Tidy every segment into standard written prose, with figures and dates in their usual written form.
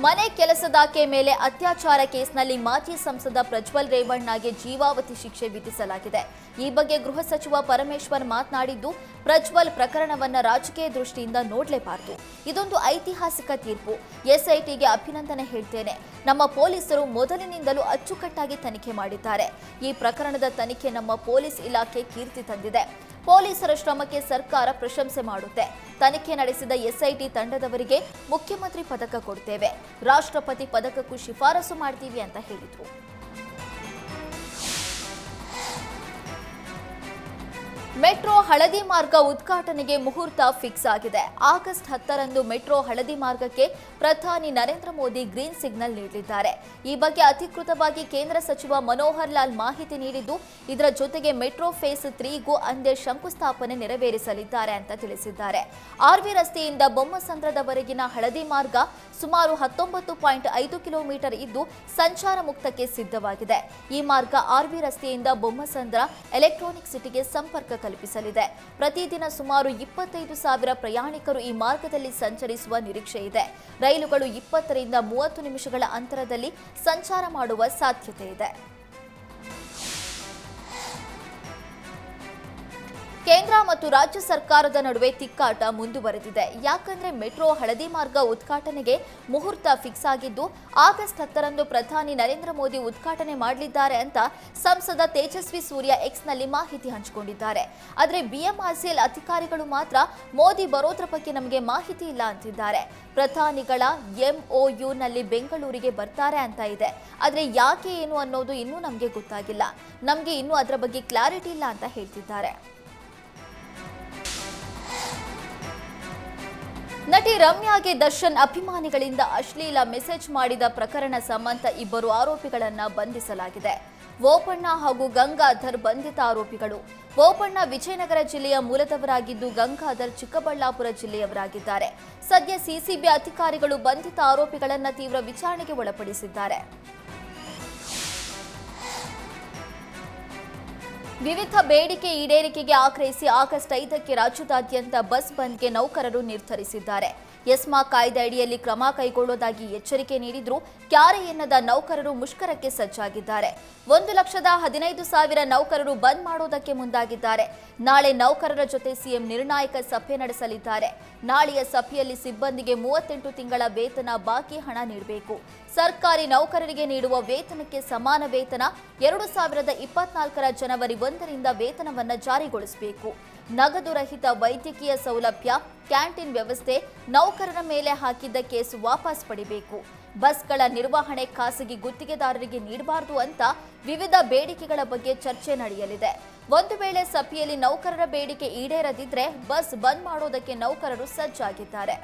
ಮನೆ ಕೆಲಸದಾಕೆ ಮೇಲೆ ಅತ್ಯಾಚಾರ ಕೇಸ್ನಲ್ಲಿ ಮಾಜಿ ಸಂಸದ ಪ್ರಜ್ವಲ್ ರೇವಣ್ಣಗೆ ಜೀವಾವಧಿ ಶಿಕ್ಷೆ ವಿಧಿಸಲಾಗಿದೆ. ಈ ಬಗ್ಗೆ ಗೃಹ ಸಚಿವ ಪರಮೇಶ್ವರ್ ಮಾತನಾಡಿದ್ದು, ಪ್ರಜ್ವಲ್ ಪ್ರಕರಣವನ್ನ ರಾಜಕೀಯ ದೃಷ್ಟಿಯಿಂದ ನೋಡಲೇಬಾರದು. ಇದೊಂದು ಐತಿಹಾಸಿಕ ತೀರ್ಪು. ಎಸ್ಐಟಿಗೆ ಅಭಿನಂದನೆ ಹೇಳ್ತೇನೆ. ನಮ್ಮ ಪೊಲೀಸರು ಮೊದಲಿನಿಂದಲೂ ಅಚ್ಚುಕಟ್ಟಾಗಿ ತನಿಖೆ ಮಾಡಿದ್ದಾರೆ. ಈ ಪ್ರಕರಣದ ತನಿಖೆ ನಮ್ಮ ಪೊಲೀಸ್ ಇಲಾಖೆ ಕೀರ್ತಿ ತಂದಿದೆ. ಪೊಲೀಸರ ಶ್ರಮಕ್ಕೆ ಸರ್ಕಾರ ಪ್ರಶಂಸೆ ಮಾಡುತ್ತೆ. ತನಿಖೆ ನಡೆಸಿದ ಎಸ್ಐಟಿ ತಂಡದವರಿಗೆ ಮುಖ್ಯಮಂತ್ರಿ ಪದಕ ಕೊಡ್ತೇವೆ, ರಾಷ್ಟ್ರಪತಿ ಪದಕಕ್ಕೂ ಶಿಫಾರಸು ಮಾಡ್ತೀವಿ ಅಂತ ಹೇಳಿದ್ರು. ಮೆಟ್ರೋ ಹಳದಿ ಮಾರ್ಗ ಉದ್ಘಾಟನೆಗೆ ಮುಹೂರ್ತ ಫಿಕ್ಸ್ ಆಗಿದೆ. ಆಗಸ್ಟ್ 10ರಂದು ಮೆಟ್ರೋ ಹಳದಿ ಮಾರ್ಗಕ್ಕೆ ಪ್ರಧಾನಿ ನರೇಂದ್ರ ಮೋದಿ ಗ್ರೀನ್ ಸಿಗ್ನಲ್ ನೀಡಲಿದ್ದಾರೆ. ಈ ಬಗ್ಗೆ ಅಧಿಕೃತವಾಗಿ ಕೇಂದ್ರ ಸಚಿವ ಮನೋಹರ್ ಲಾಲ್ ಮಾಹಿತಿ ನೀಡಿದ್ದು, ಇದರ ಜೊತೆಗೆ ಮೆಟ್ರೋ ಫೇಸ್ 3ಗೂ ಅಂದೇ ಶಂಕುಸ್ಥಾಪನೆ ನೆರವೇರಿಸಲಿದ್ದಾರೆ ಅಂತ ತಿಳಿಸಿದ್ದಾರೆ. ಆರ್ವಿ ರಸ್ತೆಯಿಂದ ಬೊಮ್ಮಸಂದ್ರದವರೆಗಿನ ಹಳದಿ ಮಾರ್ಗ ಸುಮಾರು 19.5 ಕಿಲೋಮೀಟರ್ ಇದ್ದು ಸಂಚಾರ ಮುಕ್ತಕ್ಕೆ ಸಿದ್ಧವಾಗಿದೆ. ಈ ಮಾರ್ಗ ಆರ್ವಿ ರಸ್ತೆಯಿಂದ ಬೊಮ್ಮಸಂದ್ರ ಎಲೆಕ್ಟ್ರಾನಿಕ್ ಸಿಟಿಗೆ ಸಂಪರ್ಕ ಕಲ್ಪಿಸಲಿದೆ. ಪ್ರತಿದಿನ ಸುಮಾರು 25,000 ಪ್ರಯಾಣಿಕರು ಈ ಮಾರ್ಗದಲ್ಲಿ ಸಂಚರಿಸುವ ನಿರೀಕ್ಷೆ ಇದೆ. ರೈಲುಗಳು 20 ರಿಂದ 30 ನಿಮಿಷಗಳ ಅಂತರದಲ್ಲಿ ಸಂಚಾರ ಮಾಡುವ ಸಾಧ್ಯತೆ ಇದೆ. ಕೇಂದ್ರ ಮತ್ತು ರಾಜ್ಯ ಸರ್ಕಾರದ ನಡುವೆ ತಿಕ್ಕಾಟ ಮುಂದುವರೆದಿದೆ. ಯಾಕಂದ್ರೆ ಮೆಟ್ರೋ ಹಳದಿ ಮಾರ್ಗ ಉದ್ಘಾಟನೆಗೆ ಮುಹೂರ್ತ ಫಿಕ್ಸ್ ಆಗಿದ್ದು, ಆಗಸ್ಟ್ 10ರಂದು ಪ್ರಧಾನಿ ನರೇಂದ್ರ ಮೋದಿ ಉದ್ಘಾಟನೆ ಮಾಡಲಿದ್ದಾರೆ ಅಂತ ಸಂಸದ ತೇಜಸ್ವಿ ಸೂರ್ಯ ಎಕ್ಸ್ನಲ್ಲಿ ಮಾಹಿತಿ ಹಂಚಿಕೊಂಡಿದ್ದಾರೆ. ಆದರೆ ಬಿಎಂಆರ್ಸಿಎಲ್ ಅಧಿಕಾರಿಗಳು ಮಾತ್ರ ಮೋದಿ ಬರೋದ್ರ ಬಗ್ಗೆ ನಮಗೆ ಮಾಹಿತಿ ಇಲ್ಲ ಅಂತಿದ್ದಾರೆ. ಪ್ರಧಾನಿಗಳ ಎಂಒಯುನಲ್ಲಿ ಬೆಂಗಳೂರಿಗೆ ಬರ್ತಾರೆ ಅಂತ ಇದೆ. ಆದರೆ ಯಾಕೆ ಏನು ಅನ್ನೋದು ಇನ್ನೂ ನಮಗೆ ಗೊತ್ತಾಗಿಲ್ಲ. ನಮಗೆ ಇನ್ನೂ ಅದರ ಬಗ್ಗೆ ಕ್ಲಾರಿಟಿ ಇಲ್ಲ ಅಂತ ಹೇಳ್ತಿದ್ದಾರೆ. ನಟಿ ರಮ್ಯಾಗೆ ದರ್ಶನ್ ಅಭಿಮಾನಿಗಳಿಂದ ಅಶ್ಲೀಲ ಮೆಸೇಜ್ ಮಾಡಿದ ಪ್ರಕರಣ ಸಂಬಂಧ 2 ಆರೋಪಿಗಳನ್ನು ಬಂಧಿಸಲಾಗಿದೆ. ಓಪಣ್ಣ ಹಾಗೂ ಗಂಗಾಧರ್ ಬಂಧಿತ ಆರೋಪಿಗಳು. ಓಪಣ್ಣ ವಿಜಯನಗರ ಜಿಲ್ಲೆಯ ಮೂಲದವರಾಗಿದ್ದು, ಗಂಗಾಧರ್ ಚಿಕ್ಕಬಳ್ಳಾಪುರ ಜಿಲ್ಲೆಯವರಾಗಿದ್ದಾರೆ. ಸದ್ಯ ಸಿಸಿಬಿ ಅಧಿಕಾರಿಗಳು ಬಂಧಿತ ಆರೋಪಿಗಳನ್ನು ತೀವ್ರ ವಿಚಾರಣೆಗೆ ಒಳಪಡಿಸಿದ್ದಾರೆ. ವಿವಿಧ ಬೇಡಿಕೆ ಈಡೇರಿಕೆಗೆ ಆಗ್ರಹಿಸಿ ಆಗಸ್ಟ್ 5ಕ್ಕೆ ರಾಜ್ಯದಾದ್ಯಂತ ಬಸ್ ಬಂದ್ಗೆ ನೌಕರರು ನಿರ್ಧರಿಸಿದ್ದಾರೆ. ಎಸ್ಮಾ ಕಾಯ್ದೆ ಅಡಿಯಲ್ಲಿ ಕ್ರಮ ಕೈಗೊಳ್ಳುವುದಾಗಿ ಎಚ್ಚರಿಕೆ ನೀಡಿದ್ರು. ಕ್ಯಾರೆ ಎನ್ನದ ನೌಕರರು ಮುಷ್ಕರಕ್ಕೆ ಸಜ್ಜಾಗಿದ್ದಾರೆ. 1,15,000 ನೌಕರರು ಬಂದ್ ಮಾಡೋದಕ್ಕೆ ಮುಂದಾಗಿದ್ದಾರೆ. ನಾಳೆ ನೌಕರರ ಜೊತೆ ಸಿಎಂ ನಿರ್ಣಾಯಕ ಸಭೆ ನಡೆಸಲಿದ್ದಾರೆ. ನಾಳೆಯ ಸಭೆಯಲ್ಲಿ ಸಿಬ್ಬಂದಿಗೆ 38 ತಿಂಗಳ ವೇತನ ಬಾಕಿ ಹಣ ನೀಡಬೇಕು. ಸರ್ಕಾರಿ ನೌಕರರಿಗೆ ನೀಡುವ ವೇತನಕ್ಕೆ ಸಮಾನ ವೇತನ 2024ರ ಜನವರಿ 1ರಿಂದ ವೇತನವನ್ನು ಜಾರಿಗೊಳಿಸಬೇಕು. ನಗದು ರಹಿತ ವೈದ್ಯಕೀಯ ಸೌಲಭ್ಯ, ಕ್ಯಾಂಟೀನ್ ವ್ಯವಸ್ಥೆ, ನೌಕರರ ಮೇಲೆ ಹಾಕಿದ್ದ ಕೇಸ್ ವಾಪಸ್ ಪಡಿಬೇಕು. ಬಸ್ಗಳ ನಿರ್ವಹಣೆ ಖಾಸಗಿ ಗುತ್ತಿಗೆದಾರರಿಗೆ ನೀಡಬಾರದು ಅಂತ ವಿವಿಧ ಬೇಡಿಕೆಗಳ ಬಗ್ಗೆ ಚರ್ಚೆ ನಡೆಯಲಿದೆ. ಒಂದು ವೇಳೆ ಸಭೆಯಲ್ಲಿ ನೌಕರರ ಬೇಡಿಕೆ ಈಡೇರದಿದ್ರೆ ಬಸ್ ಬಂದ್ ಮಾಡೋದಕ್ಕೆ ನೌಕರರು ಸಜ್ಜಾಗಿದ್ದಾರೆ.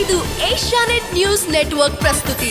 ಇದು ಏಷ್ಯಾನೆಟ್ ನ್ಯೂಸ್ ನೆಟ್ವರ್ಕ್ ಪ್ರಸ್ತುತಿ.